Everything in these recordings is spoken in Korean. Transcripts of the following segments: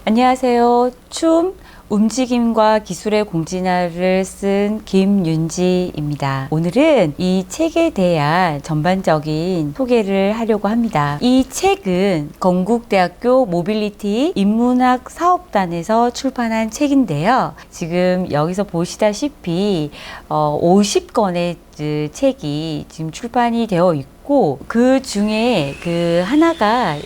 안녕하세요. 춤, 움직임과 기술의 공진화를 쓴 김윤지입니다. 오늘은 이 책에 대한 전반적인 소개를 하려고 합니다. 이 책은 건국대학교 모빌리티 인문학 사업단에서 출판한 책인데요. 지금 여기서 보시다시피 50권의 책이 지금 출판이 되어 있고, 그 중에 그 하나가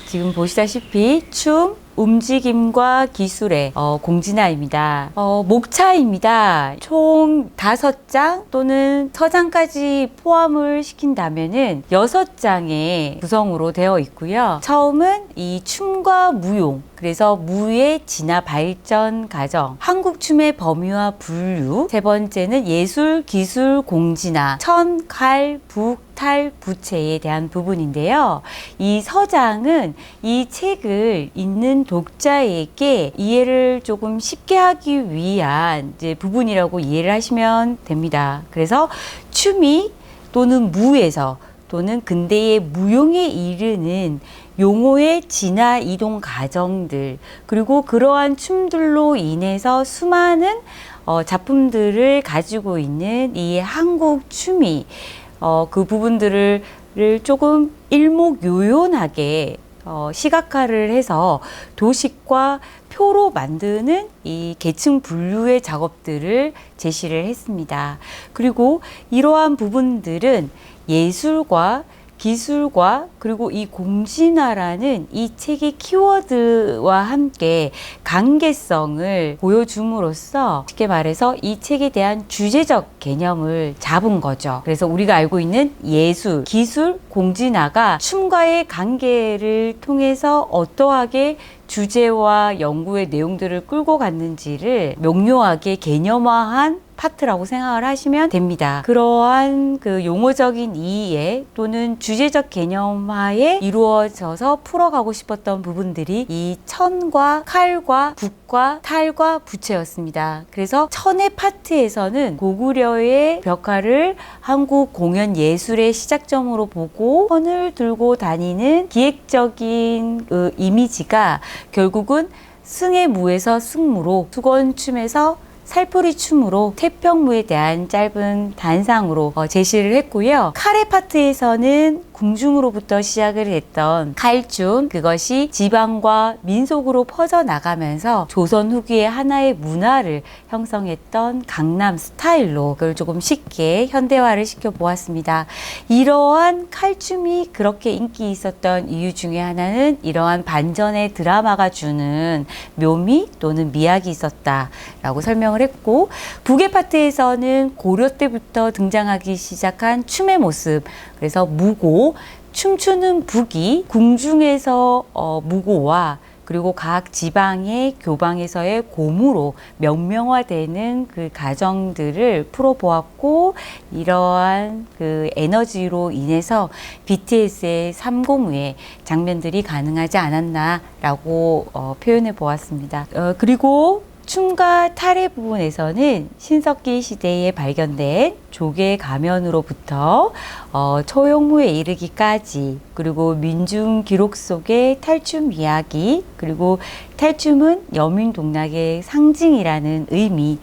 지금 보시다시피 춤, 움직임과 기술의 공진화입니다. 목차입니다. 총 5장 또는 서장까지 포함을 시킨다면은 6장의 구성으로 되어 있고요. 처음은 이 춤과 무용, 그래서 무의 진화 발전 과정, 한국 춤의 범위와 분류, 세 번째는 예술, 기술, 공진화, 천, 칼, 북, 탈, 부채에 대한 부분인데요. 이 서장은 이 책을 읽는 독자에게 이해를 조금 쉽게 하기 위한 부분이라고 이해를 하시면 됩니다. 그래서 춤이 또는 무에서 또는 근대의 무용에 이르는 용어의 진화 이동 과정들, 그리고 그러한 춤들로 인해서 수많은 작품들을 가지고 있는 이 한국 춤이 그 부분들을 조금 일목요연하게 시각화를 해서 도식과 표로 만드는 이 계층 분류의 작업들을 제시를 했습니다. 그리고 이러한 부분들은 예술과 기술과 그리고 이 공진화라는 이 책의 키워드와 함께 관계성을 보여줌으로써 쉽게 말해서 이 책에 대한 주제적 개념을 잡은 거죠. 그래서 우리가 알고 있는 예술, 기술, 공진화가 춤과의 관계를 통해서 어떠하게 주제와 연구의 내용들을 끌고 갔는지를 명료하게 개념화한 파트라고 생각을 하시면 됩니다. 그러한 그 용어적인 이해 또는 주제적 개념화에 이루어져서 풀어가고 싶었던 부분들이 이 천과 칼과 북과 탈과 부채였습니다. 그래서 천의 파트에서는 고구려의 벽화를 한국 공연 예술의 시작점으로 보고 천을 들고 다니는 기획적인 그 이미지가 결국은 승의 무에서 승무로, 수건춤에서 살풀이 춤으로 태평무에 대한 짧은 단상으로 제시를 했고요. 칼의 파트에서는 궁중으로부터 시작을 했던 칼춤, 그것이 지방과 민속으로 퍼져나가면서 조선 후기의 하나의 문화를 형성했던 강남 스타일로 그걸 조금 쉽게 현대화를 시켜보았습니다. 이러한 칼춤이 그렇게 인기 있었던 이유 중에 하나는 이러한 반전의 드라마가 주는 묘미 또는 미학이 있었다라고 설명을 했고, 북의 파트에서는 고려 때부터 등장하기 시작한 춤의 모습, 그래서 무고, 춤추는 북이 궁중에서 무고와 그리고 각 지방의 교방에서의 고무로 명명화되는 그 과정들을 풀어보았고, 이러한 그 에너지로 인해서 BTS의 삼고무의 장면들이 가능하지 않았나라고 표현해 보았습니다. 그리고 춤과 탈의 부분에서는 신석기 시대에 발견된 조개 가면으로부터 초용무에 이르기까지, 그리고 민중 기록 속의 탈춤 이야기, 그리고 탈춤은 여민동락의 상징이라는 의미,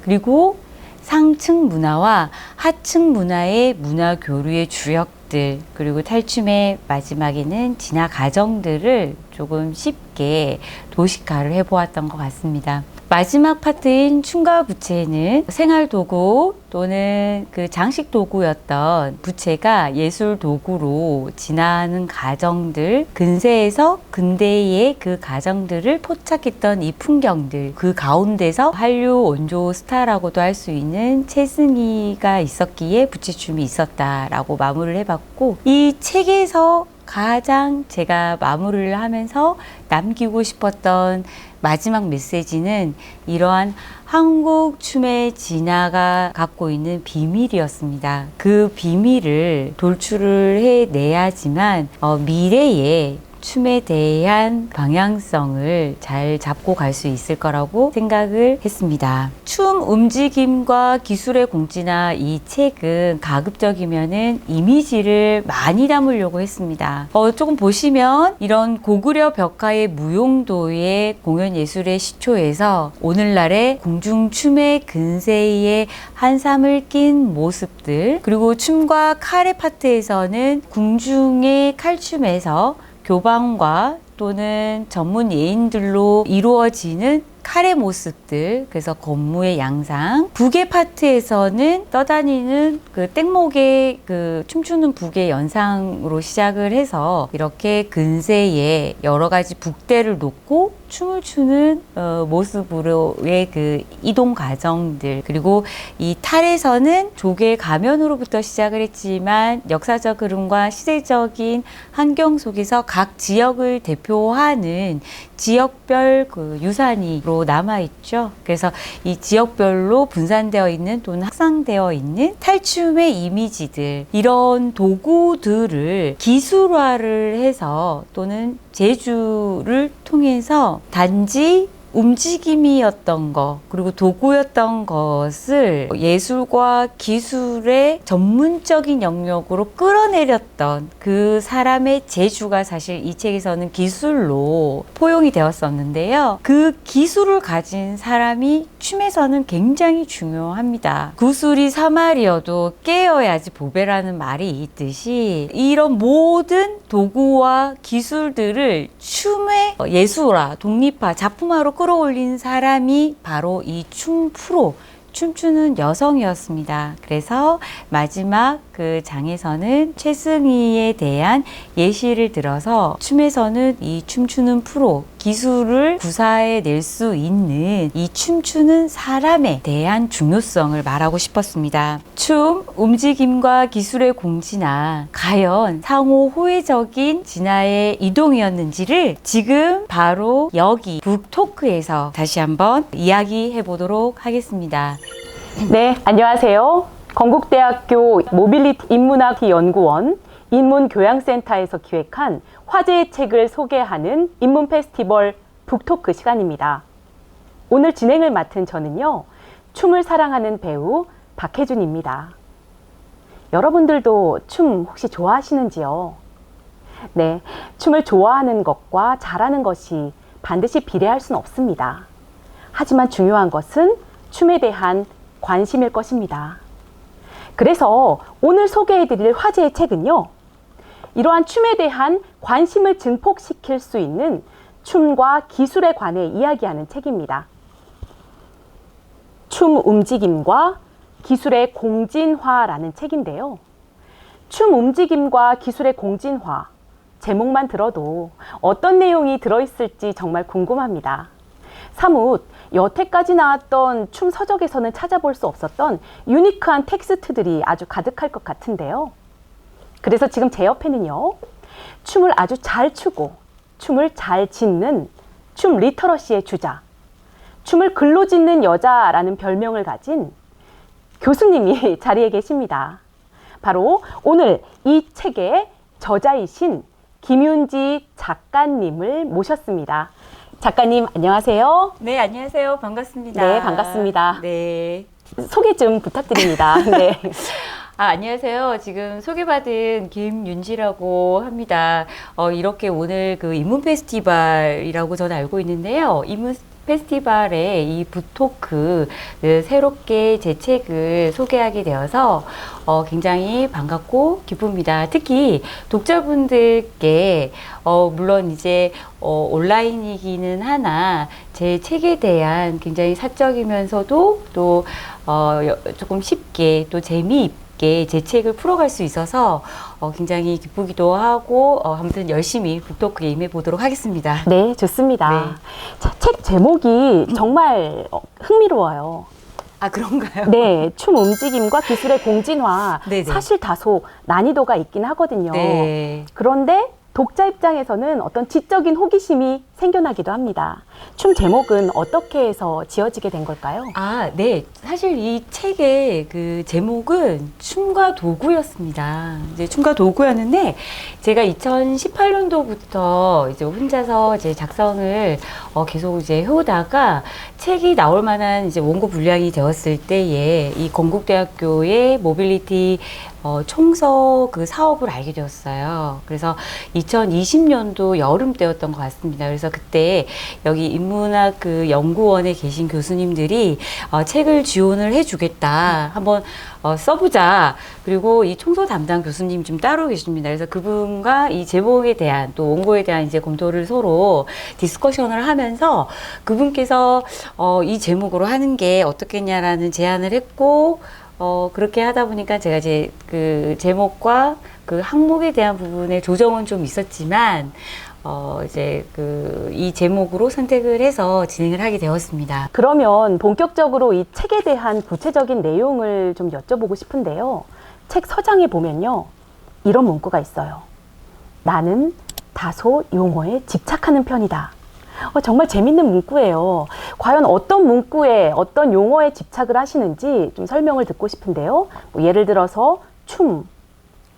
그리고 상층 문화와 하층 문화의 문화 교류의 주역들, 그리고 탈춤의 마지막에는 진화 과정들을 조금 쉽게 도식화를 해보았던 것 같습니다. 마지막 파트인 춤과 부채는 생활 도구 또는 그 장식 도구였던 부채가 예술 도구로 진화하는 과정들, 근세에서 근대의 그 과정들을 포착했던 이 풍경들, 그 가운데서 한류 원조 스타라고도 할 수 있는 최승희가 있었기에 부채춤이 있었다라고 마무리를 해봤고, 이 책에서 가장 제가 마무리를 하면서 남기고 싶었던 마지막 메시지는 이러한 한국 춤의 진화가 갖고 있는 비밀이었습니다. 그 비밀을 돌출을 해내야지만 미래에 춤에 대한 방향성을 잘 잡고 갈 수 있을 거라고 생각을 했습니다. 춤 움직임과 기술의 공지나 이 책은 가급적이면은 이미지를 많이 담으려고 했습니다. 조금 보시면 이런 고구려 벽화의 무용도의 공연 예술의 시초에서 오늘날의 궁중춤의 근세의 한삼을 낀 모습들, 그리고 춤과 카레 파트에서는 궁중의 칼춤에서 교방과 또는 전문 예인들로 이루어지는 카레 모습들, 그래서 건무의 양상, 북의 파트에서는 떠다니는 그 땡목의 그 춤추는 북의 연상으로 시작을 해서 이렇게 근세에 여러 가지 북대를 놓고 춤을 추는 모습으로의 그 이동 과정들, 그리고 이 탈에서는 조개 가면으로부터 시작을 했지만 역사적 흐름과 시대적인 환경 속에서 각 지역을 대표하는 지역별 그 유산으로 남아있죠. 그래서 이 지역별로 분산되어 있는 또는 확산되어 있는 탈춤의 이미지들, 이런 도구들을 기술화를 해서 또는 제주를 통해서 단지 움직임이었던 것, 그리고 도구였던 것을 예술과 기술의 전문적인 영역으로 끌어내렸던 그 사람의 재주가 사실 이 책에서는 기술로 포용이 되었었는데요. 그 기술을 가진 사람이 춤에서는 굉장히 중요합니다. 구슬이 사말이어도 깨어야지 보배라는 말이 있듯이 이런 모든 도구와 기술들을 춤의 예술화, 독립화, 작품화로 끌어올린 사람이 바로 이 춤 프로, 춤추는 여성이었습니다. 그래서 마지막 그 장에서는 최승희에 대한 예시를 들어서 춤에서는 이 춤추는 프로, 기술을 구사해 낼 수 있는 이 춤추는 사람에 대한 중요성을 말하고 싶었습니다. 춤, 움직임과 기술의 공지나 과연 상호 호혜적인 진화의 이동이었는지를 지금 바로 여기 북토크에서 다시 한번 이야기해 보도록 하겠습니다. 네, 안녕하세요. 건국대학교 모빌리티 인문학연구원 인문교양센터에서 기획한 화제의 책을 소개하는 인문 페스티벌 북토크 시간입니다. 오늘 진행을 맡은 저는요, 춤을 사랑하는 배우 박혜준입니다. 여러분들도 춤 혹시 좋아하시는지요? 네, 춤을 좋아하는 것과 잘하는 것이 반드시 비례할 수는 없습니다. 하지만 중요한 것은 춤에 대한 관심일 것입니다. 그래서 오늘 소개해드릴 화제의 책은요, 이러한 춤에 대한 관심을 증폭시킬 수 있는 춤과 기술에 관해 이야기하는 책입니다. 춤 움직임과 기술의 공진화라는 책인데요. 춤 움직임과 기술의 공진화, 제목만 들어도 어떤 내용이 들어있을지 정말 궁금합니다. 사뭇 여태까지 나왔던 춤 서적에서는 찾아볼 수 없었던 유니크한 텍스트들이 아주 가득할 것 같은데요. 그래서 지금 제 옆에는요, 춤을 아주 잘 추고 춤을 잘 짓는 춤 리터러시의 주자, 춤을 글로 짓는 여자라는 별명을 가진 교수님이 자리에 계십니다. 바로 오늘 이 책의 저자이신 김윤지 작가님을 모셨습니다. 작가님, 안녕하세요. 네, 안녕하세요. 반갑습니다. 네, 반갑습니다. 네. 소개 좀 부탁드립니다. 네. 안녕하세요. 지금 소개받은 김윤지라고 합니다. 이렇게 오늘 그 인문 페스티벌이라고 저는 알고 있는데요. 인문 페스티벌에 이 북토크 새롭게 제 책을 소개하게 되어서 굉장히 반갑고 기쁩니다. 특히 독자분들께 물론 이제 온라인이기는 하나 제 책에 대한 굉장히 사적이면서도 또 조금 쉽게 또 재미있게 제 책을 풀어갈 수 있어서 굉장히 기쁘기도 하고 아무튼 열심히 북토크에 임해 보도록 하겠습니다. 네, 좋습니다. 네. 자, 책 제목이 정말 흥미로워요. 아, 그런가요? 네, 춤 움직임과 기술의 공진화. 네네. 사실 다소 난이도가 있긴 하거든요. 네. 그런데 독자 입장에서는 어떤 지적인 호기심이 생겨나기도 합니다. 춤 제목은 어떻게 해서 지어지게 된 걸까요? 아, 네. 사실 이 책의 그 제목은 춤과 도구였습니다. 이제 춤과 도구였는데 제가 2018년도부터 이제 혼자서 이제 작성을 계속 이제 해오다가 책이 나올 만한 이제 원고 분량이 되었을 때에 이 건국대학교의 모빌리티 총서 그 사업을 알게 되었어요. 그래서 2020년도 여름 때였던 것 같습니다. 그래서 그때 여기 인문학 그 연구원에 계신 교수님들이 책을 지원을 해주겠다. 한번 써보자. 그리고 이 총서 담당 교수님 좀 따로 계십니다. 그래서 그분과 이 제목에 대한 또 원고에 대한 이제 검토를 서로 디스커션을 하면서 그분께서 이 제목으로 하는 게 어떻겠냐라는 제안을 했고 그렇게 하다 보니까 제가 이제 그 제목과 그 항목에 대한 부분에 조정은 좀 있었지만, 이제 이 제목으로 선택을 해서 진행을 하게 되었습니다. 그러면 본격적으로 이 책에 대한 구체적인 내용을 좀 여쭤보고 싶은데요. 책 서장에 보면요. 이런 문구가 있어요. 나는 다소 용어에 집착하는 편이다. 정말 재밌는 문구예요. 과연 어떤 문구에 어떤 용어에 집착을 하시는지 좀 설명을 듣고 싶은데요. 뭐 예를 들어서 춤,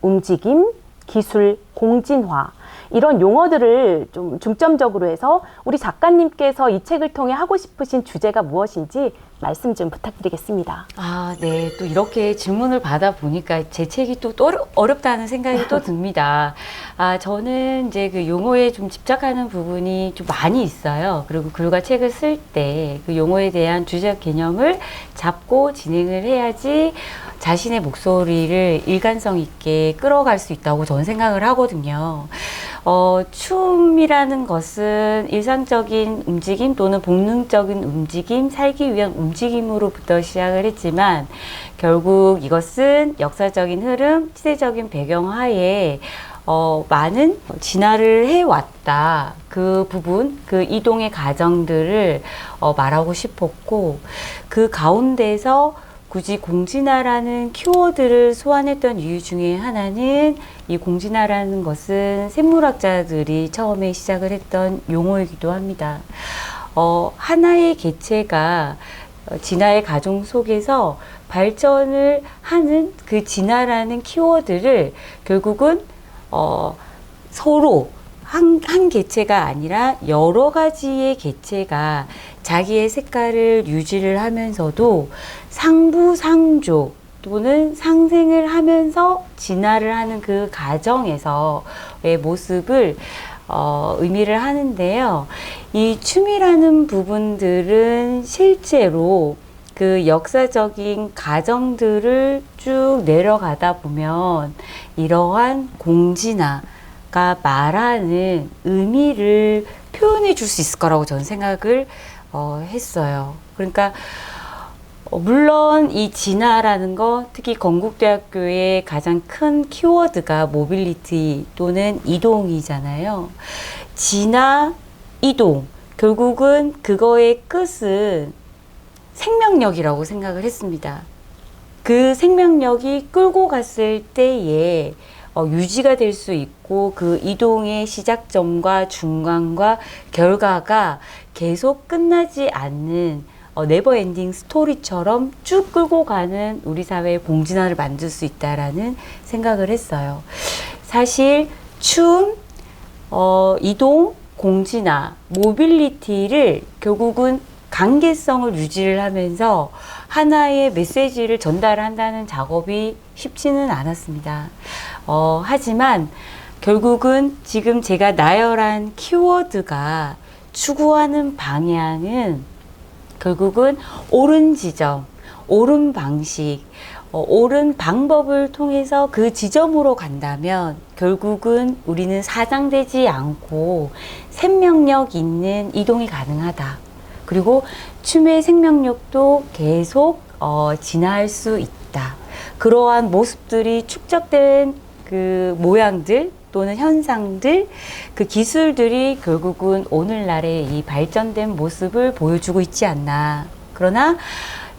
움직임, 기술, 공진화 이런 용어들을 좀 중점적으로 해서 우리 작가님께서 이 책을 통해 하고 싶으신 주제가 무엇인지 말씀 좀 부탁드리겠습니다. 아, 네. 또 이렇게 질문을 받아보니까 제 책이 또 어렵다는 생각이 또 듭니다. 저는 이제 그 용어에 좀 집착하는 부분이 좀 많이 있어요. 그리고 글과 책을 쓸 때 그 용어에 대한 주제적 개념을 잡고 진행을 해야지 자신의 목소리를 일관성 있게 끌어갈 수 있다고 저는 생각을 하거든요. 춤이라는 것은 일상적인 움직임 또는 본능적인 움직임, 살기 위한 움직임으로부터 시작을 했지만 결국 이것은 역사적인 흐름, 시대적인 배경 하에 많은 진화를 해왔다. 그 부분, 그 이동의 과정들을 말하고 싶었고 그 가운데서 굳이 공진화라는 키워드를 소환했던 이유 중에 하나는 이 공진화라는 것은 생물학자들이 처음에 시작을 했던 용어이기도 합니다. 하나의 개체가 진화의 과정 속에서 발전을 하는 그 진화라는 키워드를 결국은 서로 한 개체가 아니라 여러 가지의 개체가 자기의 색깔을 유지를 하면서도 상부상조 또는 상생을 하면서 진화를 하는 그 과정에서의 모습을 의미를 하는데요. 이 춤이라는 부분들은 실제로 그 역사적인 과정들을 쭉 내려가다 보면 이러한 공진화가 말하는 의미를 표현해 줄 수 있을 거라고 저는 생각을 했어요. 그러니까 물론 이 진화라는 거, 특히 건국대학교의 가장 큰 키워드가 모빌리티 또는 이동이잖아요. 진화, 이동. 결국은 그거의 끝은 생명력이라고 생각을 했습니다. 그 생명력이 끌고 갔을 때에 유지가 될 수 있고 그 이동의 시작점과 중간과 결과가 계속 끝나지 않는 네버엔딩 스토리처럼 쭉 끌고 가는 우리 사회의 공진화를 만들 수 있다라는 생각을 했어요. 사실 춤, 이동, 공진화, 모빌리티를 결국은 관계성을 유지를 하면서 하나의 메시지를 전달한다는 작업이 쉽지는 않았습니다. 하지만 결국은 지금 제가 나열한 키워드가 추구하는 방향은 결국은 옳은 지점, 옳은 방식, 옳은 방법을 통해서 그 지점으로 간다면 결국은 우리는 사장되지 않고 생명력 있는 이동이 가능하다. 그리고 춤의 생명력도 계속 진화할 수 있다. 그러한 모습들이 축적된 그 모양들 또는 현상들, 그 기술들이 결국은 오늘날의 이 발전된 모습을 보여주고 있지 않나. 그러나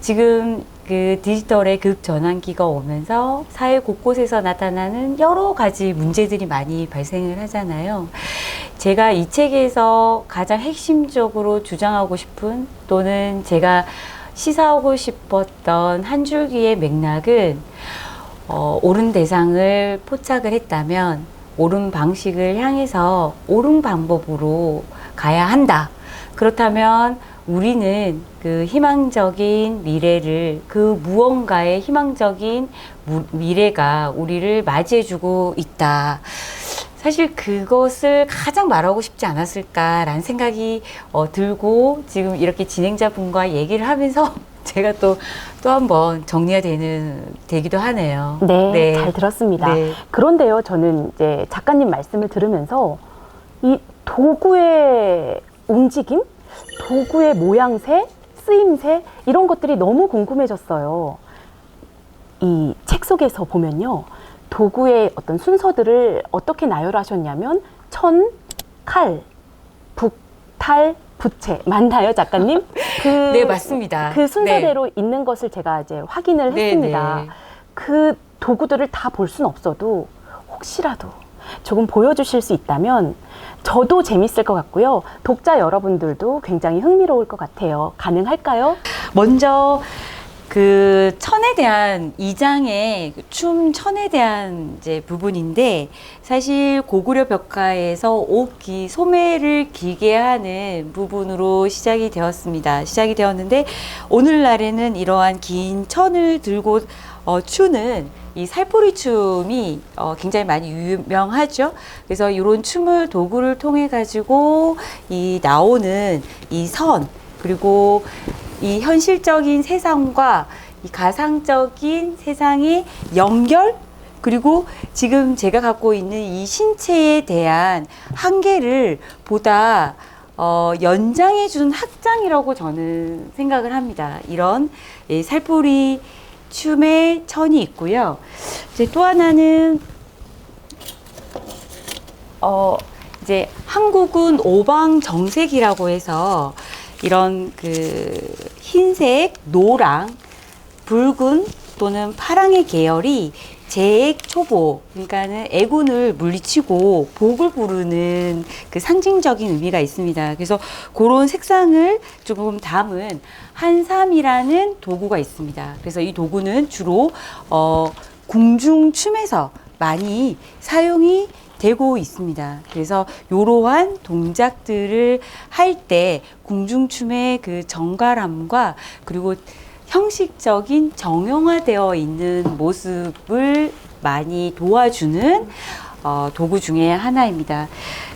지금 그 디지털의 급전환기가 오면서 사회 곳곳에서 나타나는 여러 가지 문제들이 많이 발생을 하잖아요. 제가 이 책에서 가장 핵심적으로 주장하고 싶은 또는 제가 시사하고 싶었던 한 줄기의 맥락은 옳은 대상을 포착을 했다면 옳은 방식을 향해서 옳은 방법으로 가야 한다. 그렇다면 우리는 그 희망적인 미래를, 그 무언가의 희망적인 미래가 우리를 맞이해주고 있다. 사실 그것을 가장 말하고 싶지 않았을까라는 생각이 들고 지금 이렇게 진행자분과 얘기를 하면서 제가 또 한 번 정리가 되기도 하네요. 네, 잘 들었습니다. 네. 그런데요, 저는 이제 작가님 말씀을 들으면서 이 도구의 움직임, 도구의 모양새, 쓰임새 이런 것들이 너무 궁금해졌어요. 이 책 속에서 보면요, 도구의 어떤 순서들을 어떻게 나열하셨냐면 천, 칼, 북, 탈, 부채 맞나요, 작가님? 네, 맞습니다. 그 순서대로 있는 것을 제가 이제 확인을 네, 했습니다. 네. 그 도구들을 다 볼 수는 없어도 혹시라도 조금 보여주실 수 있다면 저도 재밌을 것 같고요. 독자 여러분들도 굉장히 흥미로울 것 같아요. 가능할까요? 먼저 그 천에 대한 2장의 춤 천에 대한 이제 부분인데 사실 고구려 벽화에서 옥기 소매를 기게 하는 부분으로 시작이 되었는데 오늘날에는 이러한 긴 천을 들고 추는 이 살포리 춤이 굉장히 많이 유명하죠. 그래서 이런 춤을 도구를 통해 가지고 이 나오는 이 선 그리고 이 현실적인 세상과 이 가상적인 세상의 연결 그리고 지금 제가 갖고 있는 이 신체에 대한 한계를 보다 연장해 주는 확장이라고 저는 생각을 합니다. 이런 살포리 춤의 천이 있고요. 이제 또 하나는 이제 한국은 오방정색이라고 해서 이런 그 흰색, 노랑, 붉은 또는 파랑의 계열이 재액 초보, 그러니까는 애군을 물리치고 복을 부르는 그 상징적인 의미가 있습니다. 그래서 그런 색상을 조금 담은 한삼이라는 도구가 있습니다. 그래서 이 도구는 주로 궁중춤에서 많이 사용이 되고 있습니다. 그래서 이러한 동작들을 할 때 궁중춤의 그 정갈함과 그리고 형식적인 정형화되어 있는 모습을 많이 도와주는 도구 중에 하나입니다.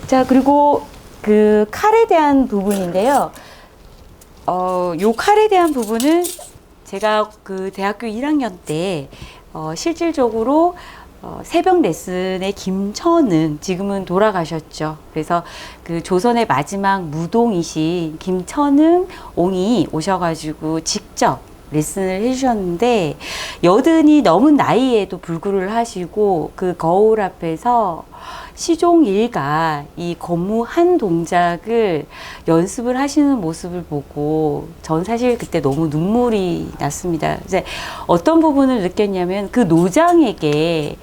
자, 그리고 그 칼에 대한 부분인데요. 요 칼에 대한 부분은 제가 그 대학교 1학년 때 실질적으로 새벽 레슨의 김천은 지금은 돌아가셨죠. 그래서 그 조선의 마지막 무동이신 김천은 옹이 오셔가지고 직접 레슨을 해주셨는데 여든이 넘은 나이에도 불구를 하시고 그 거울 앞에서 시종일가 이 거무한 동작을 연습을 하시는 모습을 보고 전 사실 그때 너무 눈물이 났습니다. 이제 어떤 부분을 느꼈냐면 그 노장에게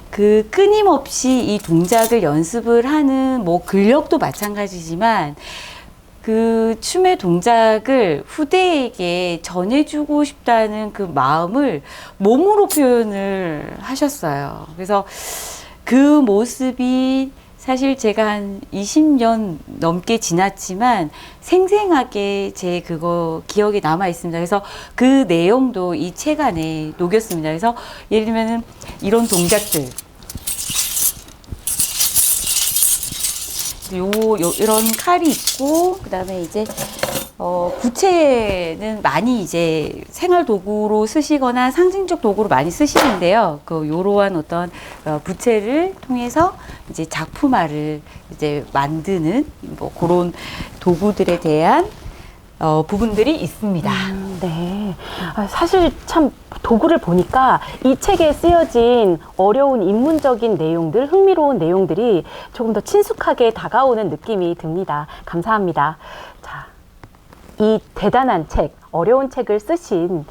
그 끊임없이 이 동작을 연습을 하는 뭐 근력도 마찬가지지만 그 춤의 동작을 후대에게 전해주고 싶다는 그 마음을 몸으로 표현을 하셨어요. 그래서 그 모습이 사실 제가 한 20년 넘게 지났지만 생생하게 제 그거 기억에 남아 있습니다. 그래서 그 내용도 이 책 안에 녹였습니다. 그래서 예를 들면은 이런 동작들. 이런 칼이 있고, 그 다음에 이제, 부채는 많이 이제 생활 도구로 쓰시거나 상징적 도구로 많이 쓰시는데요. 요러한 어떤 부채를 통해서 이제 작품화를 이제 만드는 뭐 그런 도구들에 대한 부분들이 있습니다. 네. 사실 참 도구를 보니까 이 책에 쓰여진 어려운 인문적인 내용들, 흥미로운 내용들이 조금 더 친숙하게 다가오는 느낌이 듭니다. 감사합니다. 자, 이 대단한 책, 어려운 책을 쓰신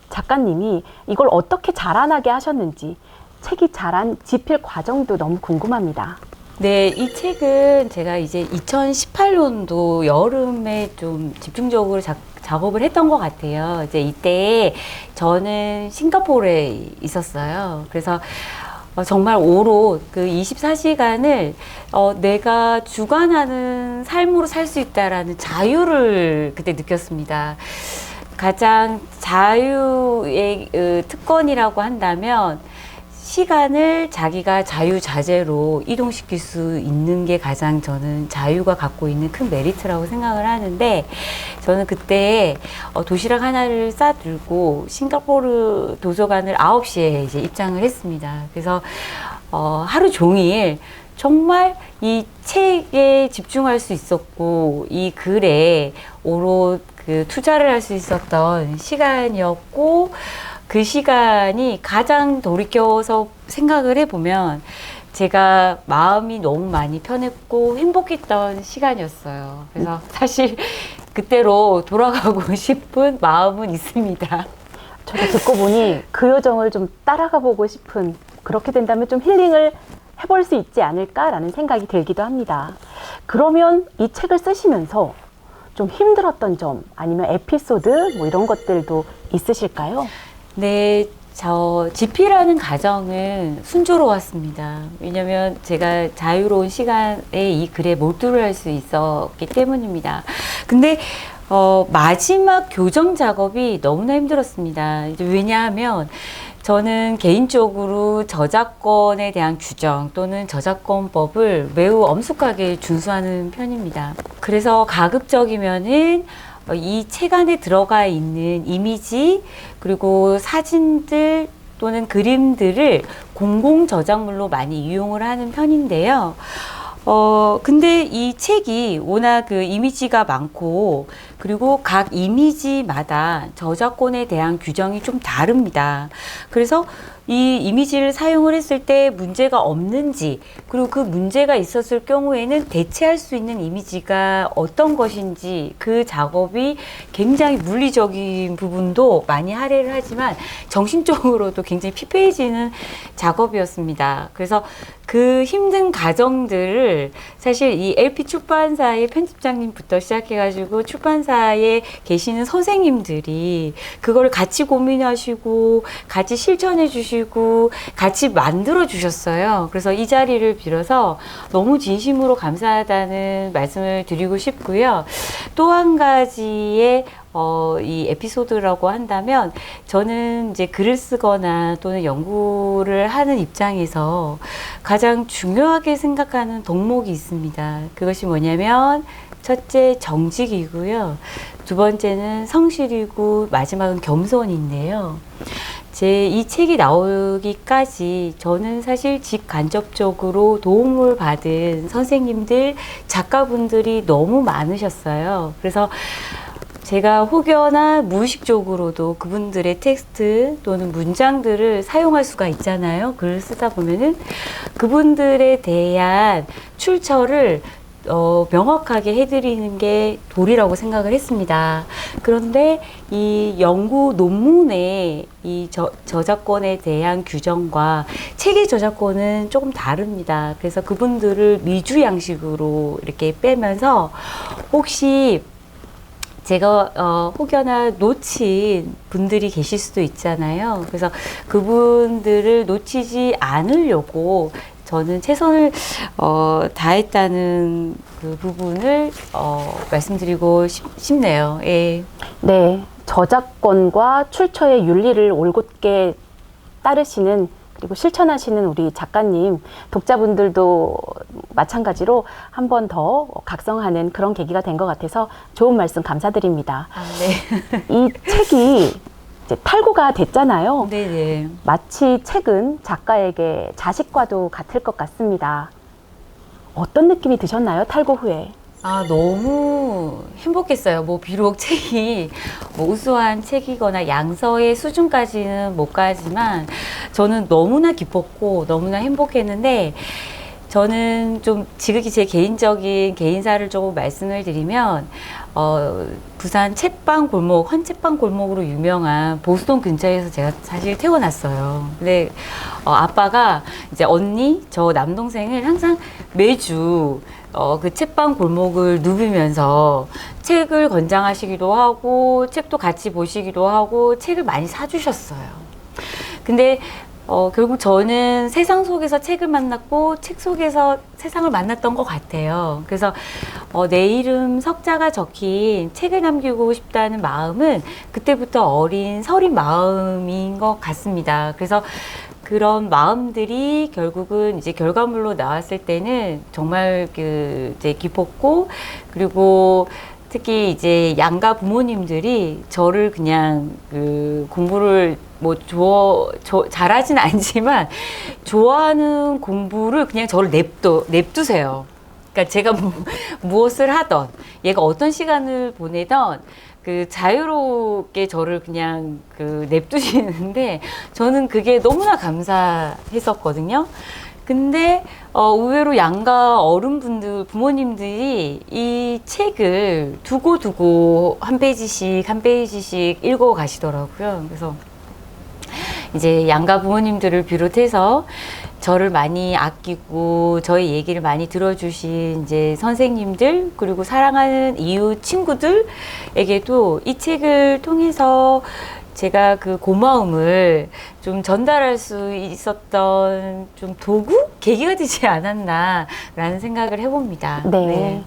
작가님이 이걸 어떻게 자라나게 하셨는지 책이 자란 집필 과정도 너무 궁금합니다. 네, 이 책은 제가 이제 2018년도 여름에 좀 집중적으로 작업을 했던 것 같아요. 이제 이때 저는 싱가포르에 있었어요. 그래서 정말 오롯 그 24시간을 내가 주관하는 삶으로 살 수 있다라는 자유를 그때 느꼈습니다. 가장 자유의 특권이라고 한다면 시간을 자기가 자유자재로 이동시킬 수 있는 게 가장 저는 자유가 갖고 있는 큰 메리트라고 생각을 하는데, 저는 그때 도시락 하나를 싸들고 싱가포르 도서관을 9시에 이제 입장을 했습니다. 그래서 하루 종일 정말 이 책에 집중할 수 있었고, 이 글에 오롯 그 투자를 할 수 있었던 시간이었고, 그 시간이 가장 돌이켜서 생각을 해보면 제가 마음이 너무 많이 편했고 행복했던 시간이었어요. 그래서 사실 그때로 돌아가고 싶은 마음은 있습니다. 저도 듣고 보니 그 여정을 좀 따라가 보고 싶은, 그렇게 된다면 좀 힐링을 해볼 수 있지 않을까라는 생각이 들기도 합니다. 그러면 이 책을 쓰시면서 좀 힘들었던 점, 아니면 에피소드 뭐 이런 것들도 있으실까요? 네, 집필하는 과정은 순조로웠습니다. 왜냐면 제가 자유로운 시간에 이 글에 몰두를 할 수 있었기 때문입니다. 근데 마지막 교정 작업이 너무나 힘들었습니다. 왜냐하면 저는 개인적으로 저작권에 대한 규정 또는 저작권법을 매우 엄숙하게 준수하는 편입니다. 그래서 가급적이면은 이 책 안에 들어가 있는 이미지 그리고 사진들 또는 그림들을 공공 저작물로 많이 이용을 하는 편인데요. 근데 이 책이 워낙 그 이미지가 많고, 그리고 각 이미지마다 저작권에 대한 규정이 좀 다릅니다. 그래서 이 이미지를 사용을 했을 때 문제가 없는지, 그리고 그 문제가 있었을 경우에는 대체할 수 있는 이미지가 어떤 것인지, 그 작업이 굉장히 물리적인 부분도 많이 할애를 하지만 정신적으로도 굉장히 피폐해지는 작업이었습니다. 그래서 그 힘든 과정들을 사실 이 LP 출판사의 편집장님부터 시작해가지고 출판사에 계시는 선생님들이 그걸 같이 고민하시고 같이 실천해 주시고 같이 만들어 주셨어요. 그래서 이 자리를 빌어서 너무 진심으로 감사하다는 말씀을 드리고 싶고요. 또 한 가지의 이 에피소드라고 한다면, 저는 이제 글을 쓰거나 또는 연구를 하는 입장에서 가장 중요하게 생각하는 덕목이 있습니다. 그것이 뭐냐면, 첫째 정직이고요. 두 번째는 성실이고, 마지막은 겸손인데요. 제 이 책이 나오기까지 저는 사실 직간접적으로 도움을 받은 선생님들, 작가분들이 너무 많으셨어요. 그래서 제가 혹여나 무의식적으로도 그분들의 텍스트 또는 문장들을 사용할 수가 있잖아요. 글을 쓰다 보면은 그분들에 대한 출처를 명확하게 해드리는 게 도리라고 생각을 했습니다. 그런데 이 연구 논문의 이 저작권에 대한 규정과 책의 저작권은 조금 다릅니다. 그래서 그분들을 미주 양식으로 이렇게 빼면서 혹시 제가 혹여나 놓친 분들이 계실 수도 있잖아요. 그래서 그분들을 놓치지 않으려고 저는 최선을 다했다는 그 부분을 말씀드리고 싶네요. 예. 네, 저작권과 출처의 윤리를 올곧게 따르시는, 그리고 실천하시는 우리 작가님, 독자분들도 마찬가지로 한 번 더 각성하는 그런 계기가 된 것 같아서 좋은 말씀 감사드립니다. 아, 네. 이 책이 이제 탈고가 됐잖아요. 네네. 마치 책은 작가에게 자식과도 같을 것 같습니다. 어떤 느낌이 드셨나요, 탈고 후에? 아, 너무 행복했어요. 뭐, 비록 책이 뭐 우수한 책이거나 양서의 수준까지는 못 가지만 저는 너무나 기뻤고 너무나 행복했는데, 저는 좀 지극히 제 개인적인 개인사를 조금 말씀을 드리면, 부산 채빵 골목, 헌채빵 골목으로 유명한 보수동 근처에서 제가 사실 태어났어요. 근데, 아빠가 이제 언니, 저 남동생을 항상 매주 그 책방 골목을 누비면서 책을 권장하시기도 하고 책도 같이 보시기도 하고 책을 많이 사주셨어요. 근데 결국 저는 세상 속에서 책을 만났고 책 속에서 세상을 만났던 것 같아요. 그래서 내 이름 석자가 적힌 책을 남기고 싶다는 마음은 그때부터 어린 서린 마음인 것 같습니다. 그래서 그런 마음들이 결국은 이제 결과물로 나왔을 때는 정말 이제 기뻤고, 그리고 특히 이제 양가 부모님들이 저를 그냥 공부를 뭐 잘하진 않지만 좋아하는 공부를 그냥 저를 냅두세요. 그러니까 제가 무엇을 하던, 얘가 어떤 시간을 보내던 자유롭게 저를 그냥 냅두시는데 저는 그게 너무나 감사했었거든요. 근데 의외로 양가 어른분들, 부모님들이 이 책을 두고 한 페이지씩 읽어 가시더라고요. 그래서 이제 양가 부모님들을 비롯해서 저를 많이 아끼고 저의 얘기를 많이 들어주신 이제 선생님들, 그리고 사랑하는 이웃 친구들에게도 이 책을 통해서 제가 그 고마움을 좀 전달할 수 있었던 좀 계기가 되지 않았나라는 생각을 해봅니다. 네. 네.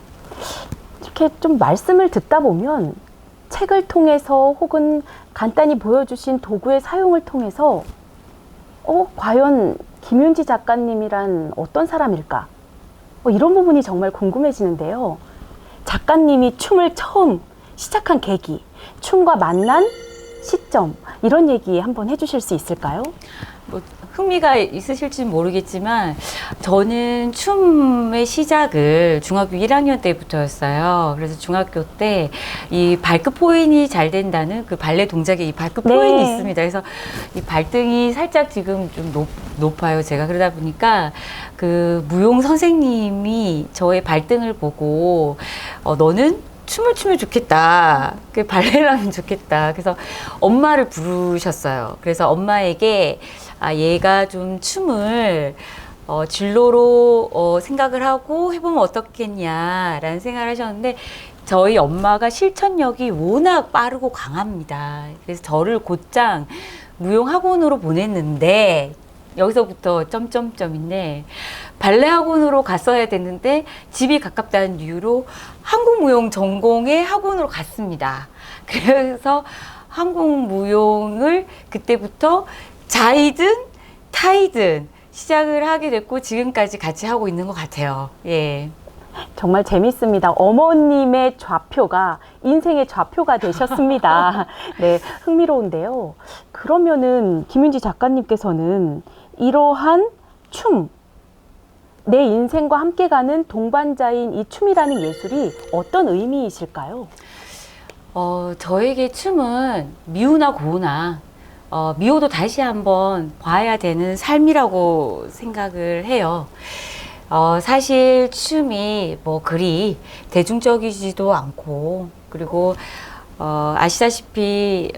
이렇게 좀 말씀을 듣다 보면 책을 통해서 혹은 간단히 보여주신 도구의 사용을 통해서 과연 김윤지 작가님이란 어떤 사람일까? 이런 부분이 정말 궁금해지는데요. 작가님이 춤을 처음 시작한 계기, 춤과 만난 시점, 이런 얘기 한번 해주실 수 있을까요? 뭐 흥미가 있으실지 모르겠지만 저는 춤의 시작을 중학교 1학년 때부터였어요. 그래서 중학교 때 이 발끝 포인이 잘 된다는 그 발레 동작에 이 발끝 포인이 있습니다. 그래서 이 발등이 살짝 지금 좀 높아요. 제가 그러다 보니까 그 무용 선생님이 저의 발등을 보고 너는 춤을 추면 좋겠다. 발레를 하면 좋겠다. 그래서 엄마를 부르셨어요. 그래서 엄마에게 얘가 좀 춤을 진로로 생각을 하고 해보면 어떻겠냐라는 생각을 하셨는데 저희 엄마가 실천력이 워낙 빠르고 강합니다. 그래서 저를 곧장 무용학원으로 보냈는데 여기서부터 점점점인데 발레 학원으로 갔어야 됐는데 집이 가깝다는 이유로 한국무용 전공의 학원으로 갔습니다. 그래서 한국무용을 그때부터 자이든 타이든 시작을 하게 됐고 지금까지 같이 하고 있는 것 같아요. 예. 정말 재밌습니다. 어머님의 좌표가 인생의 좌표가 되셨습니다. 네, 흥미로운데요. 그러면은 김윤지 작가님께서는 이러한 춤, 내 인생과 함께 가는 동반자인 이 춤이라는 예술이 어떤 의미이실까요? 저에게 춤은 미우나 고우나 미워도 다시 한번 봐야 되는 삶이라고 생각을 해요. 사실 춤이 뭐 그리 대중적이지도 않고, 그리고 아시다시피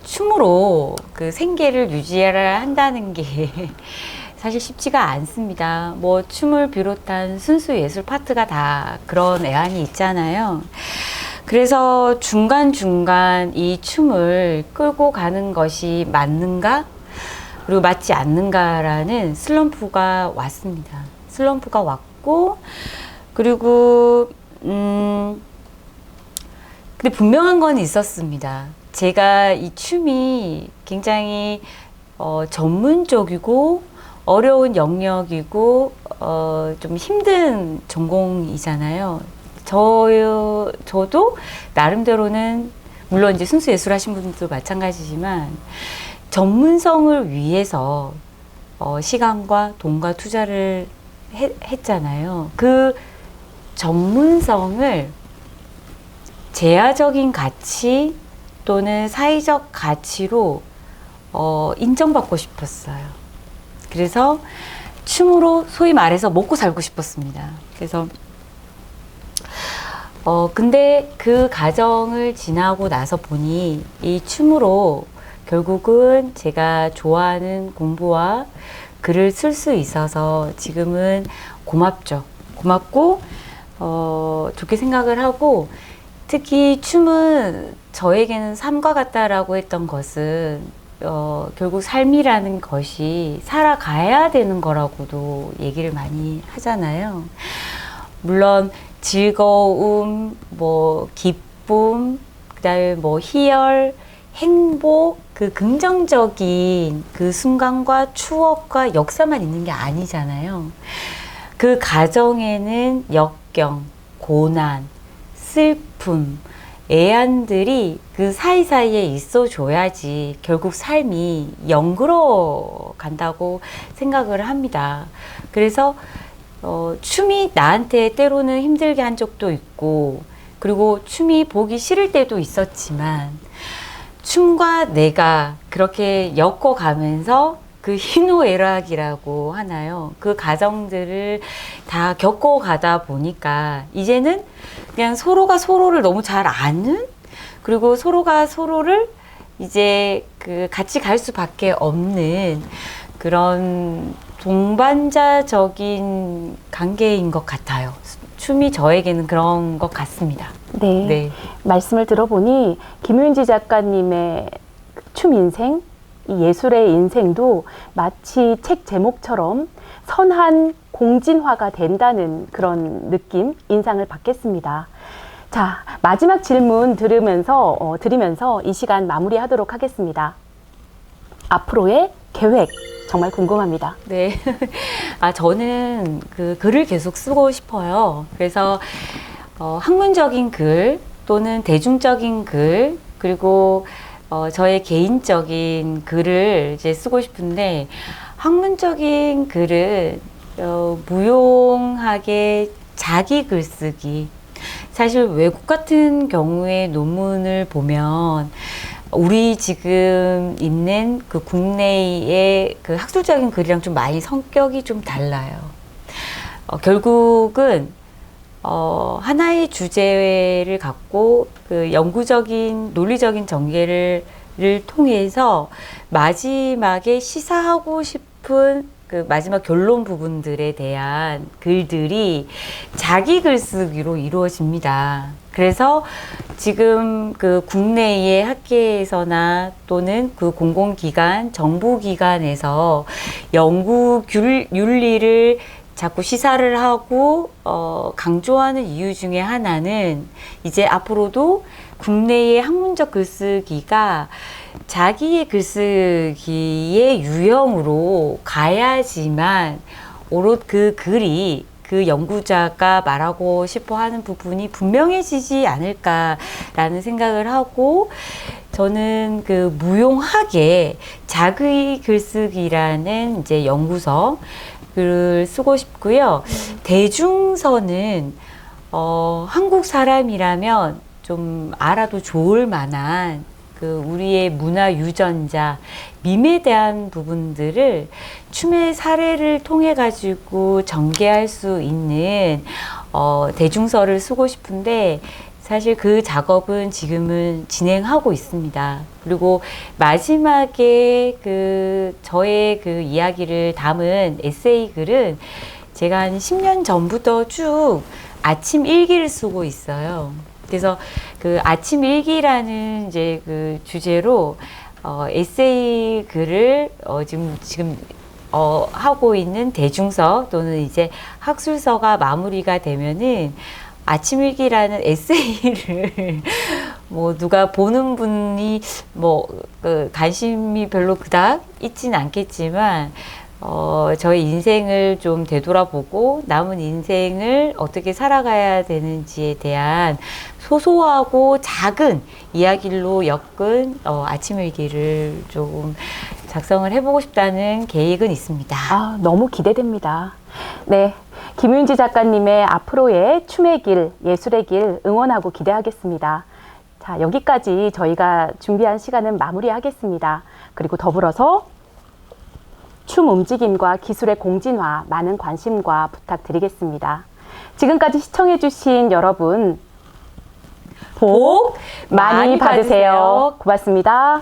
춤으로 그 생계를 유지해야 한다는 게 사실 쉽지가 않습니다. 뭐 춤을 비롯한 순수 예술 파트가 다 그런 애환이 있잖아요. 그래서 중간중간 이 춤을 끌고 가는 것이 맞는가? 그리고 맞지 않는가라는 슬럼프가 왔습니다. 슬럼프가 왔고, 그리고 근데 분명한 건 있었습니다. 제가 이 춤이 굉장히 전문적이고 어려운 영역이고 좀 힘든 전공이잖아요. 저도 나름대로는 물론 이제 순수 예술 하신 분들도 마찬가지지만 전문성을 위해서 시간과 돈과 투자를 했잖아요. 그 전문성을 재화적인 가치 또는 사회적 가치로 인정받고 싶었어요. 그래서 춤으로 소위 말해서 먹고 살고 싶었습니다. 그래서 근데 그 과정을 지나고 나서 보니 이 춤으로 결국은 제가 좋아하는 공부와 글을 쓸 수 있어서 지금은 고맙죠. 고맙고 좋게 생각을 하고, 특히 춤은 저에게는 삶과 같다라고 했던 것은 결국 삶이라는 것이 살아가야 되는 거라고도 얘기를 많이 하잖아요. 물론 즐거움, 뭐 기쁨, 그다음에 뭐 희열, 행복, 그 긍정적인 그 순간과 추억과 역사만 있는 게 아니잖아요. 그 가정에는 역경, 고난, 슬픔, 애안들이 그 사이사이에 있어줘야지 결국 삶이 연그러 간다고 생각을 합니다. 그래서 춤이 나한테 때로는 힘들게 한 적도 있고, 그리고 춤이 보기 싫을 때도 있었지만, 춤과 내가 그렇게 엮어가면서 그 희노애락이라고 하나요? 그 과정들을 다 겪어가다 보니까 이제는 그냥 서로가 서로를 너무 잘 아는, 그리고 서로가 서로를 이제 그 같이 갈 수밖에 없는 그런 동반자적인 관계인 것 같아요. 춤이 저에게는 그런 것 같습니다. 네. 네. 말씀을 들어보니 김윤지 작가님의 춤 인생, 이 예술의 인생도 마치 책 제목처럼 선한 공진화가 된다는 그런 느낌, 인상을 받겠습니다. 자, 마지막 질문 드리면서 이 시간 마무리하도록 하겠습니다. 앞으로의 계획 정말 궁금합니다. 네. 저는 그 글을 계속 쓰고 싶어요. 그래서 학문적인 글 또는 대중적인 글, 그리고 저의 개인적인 글을 이제 쓰고 싶은데, 학문적인 글은 무용하게 자기 글쓰기. 사실 외국 같은 경우에 논문을 보면 우리 지금 있는 그 국내의 그 학술적인 글이랑 좀 많이 성격이 좀 달라요. 결국은 하나의 주제를 갖고 그 연구적인 논리적인 전개를 통해서 마지막에 시사하고 싶은 그 마지막 결론 부분들에 대한 글들이 자기 글쓰기로 이루어집니다. 그래서 지금 그 국내의 학계에서나 또는 그 공공기관, 정부기관에서 연구 윤리를 자꾸 시사를 하고 강조하는 이유 중에 하나는 이제 앞으로도 국내의 학문적 글쓰기가 자기의 글쓰기의 유형으로 가야지만 오롯 그 글이 그 연구자가 말하고 싶어 하는 부분이 분명해지지 않을까라는 생각을 하고, 저는 그 무용하게 자기 글쓰기라는 이제 연구서 글을 쓰고 싶고요. 대중서는 한국 사람이라면 좀 알아도 좋을 만한 그 우리의 문화 유전자, 밈에 대한 부분들을 춤의 사례를 통해 가지고 전개할 수 있는 대중서를 쓰고 싶은데, 사실 그 작업은 지금은 진행하고 있습니다. 그리고 마지막에 그 저의 그 이야기를 담은 에세이 글은 제가 한 10년 전부터 쭉 아침 일기를 쓰고 있어요. 그래서 그 아침 일기라는 이제 그 주제로 에세이 글을 지금 하고 있는 대중서 또는 이제 학술서가 마무리가 되면은 아침일기라는 에세이를 뭐 누가 보는 분이 뭐 그 관심이 별로 그닥 있진 않겠지만 저의 인생을 좀 되돌아보고 남은 인생을 어떻게 살아가야 되는지에 대한 소소하고 작은 이야기로 엮은 아침일기를 조금 작성을 해보고 싶다는 계획은 있습니다. 너무 기대됩니다. 네, 김윤지 작가님의 앞으로의 춤의 길, 예술의 길 응원하고 기대하겠습니다. 자, 여기까지 저희가 준비한 시간은 마무리하겠습니다. 그리고 더불어서 춤 움직임과 기술의 공진화 많은 관심과 부탁드리겠습니다. 지금까지 시청해주신 여러분 복 많이 받으세요. 고맙습니다.